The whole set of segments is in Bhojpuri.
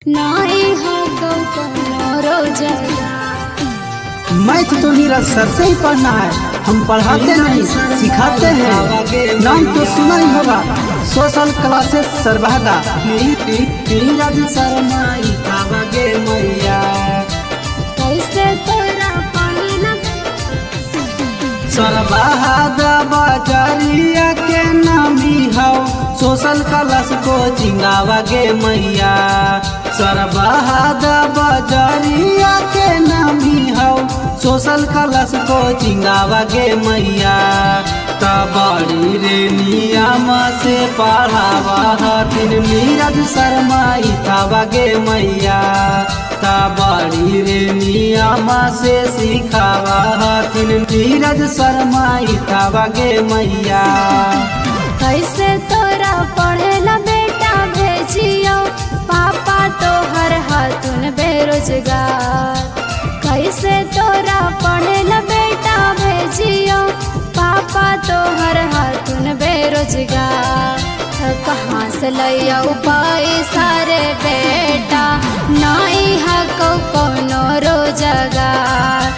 नाई हो कोनो रोजगा। मैथ तो नीरज सर से ही पढ़ना है, हम पढ़ाते नहीं सिखाते हैं। नाम तो सुना ही होगा, सोशल क्लासेस सरबहदा। नीरज शर्माई खावागे मैया, कैसे तोरा पढ़ना सरबहदा बाजारिया के नामी हो। सोशल क्लास को चिंगावागे मैया, सरबहदा बाजारिया के नामी हो। सोशल क्लास को चिंगावागे मैया, बड़ी रे नियम से पढ़ावा हथिन नीरज शर्माई खावागे मैया। बड़ी रे नियम से सिखावा हथिन नीरज शर्माई खावागे मैया। कैसे तोरा पढ़ेला बेटा भेजियो, पापा तोहर हतुन बेरोजगार। कैसे तोरा पढ़ेला बेटा भेजियो, पापा तोहर हतुन बेरोजगार। कहाँ से लैया पैसा रे बेटा, नाई है कोनो रोजगार।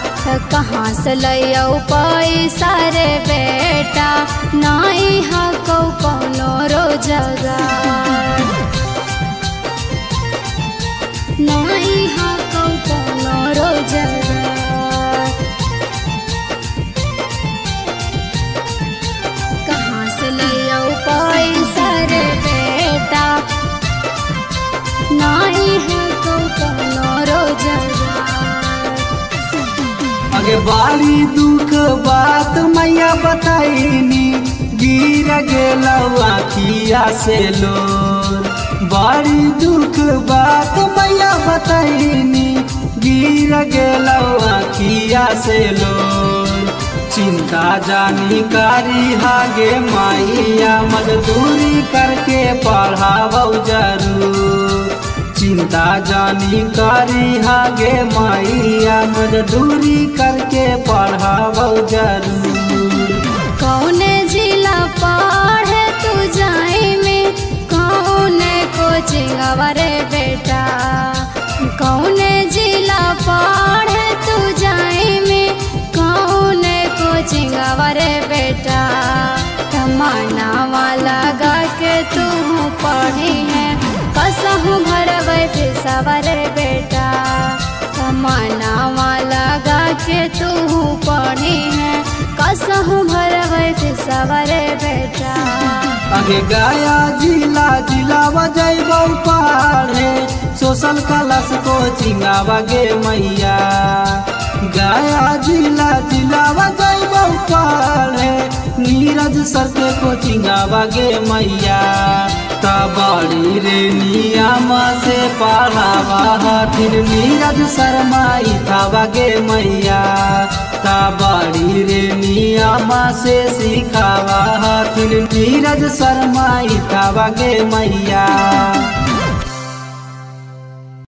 कहाँ से लैया पैसा रे बेटा, नाई है कोनो रोजगार। नाई है कोनो रोजगार। कहाँ से लैया पैसा रे बेटा, नाई है कोनो रोजगार। आगे बारी दुख बात मैया बताईनी, गिर गेलौ आखिया से लोर। बड़ी दुख बात मैया बताईनी, गिर गेलौ आखिया से लोर। चिंता जानी कारी हागे मैया, मजदूरी करके पढ़ावौ जरूर। चिंता जानी कारी हागे मैया, मजदूरी करके पढ़ावौ जरूर। कौने जिला पढ़े तू जाए में, कौने कोचिंग रे बेटा। कौने जिला पढ़े तू जाए में, कौने कोचिंग रे बेटा। तमन्ना लगा के तू पढ़ी है, कसहूँ भरबै फिर रे बेटा। तमन्ना लगा के तू पढ़ी है, कसहूँ भरबै फिर रे बेटा। आगे गया जिला बजैबौ पढ़े, सोशल क्लास को चिंगावागे मैया। गया जिला बजैबौ पढ़े, नीरज सर के को चिंगावागे मैया। बड़ी रे नियम से पढ़ावा हथिन नीरज शर्माई खावागे मैया। बड़ी रे नियम से सिखावा हथिन नीरज शर्माई खावागे मैया।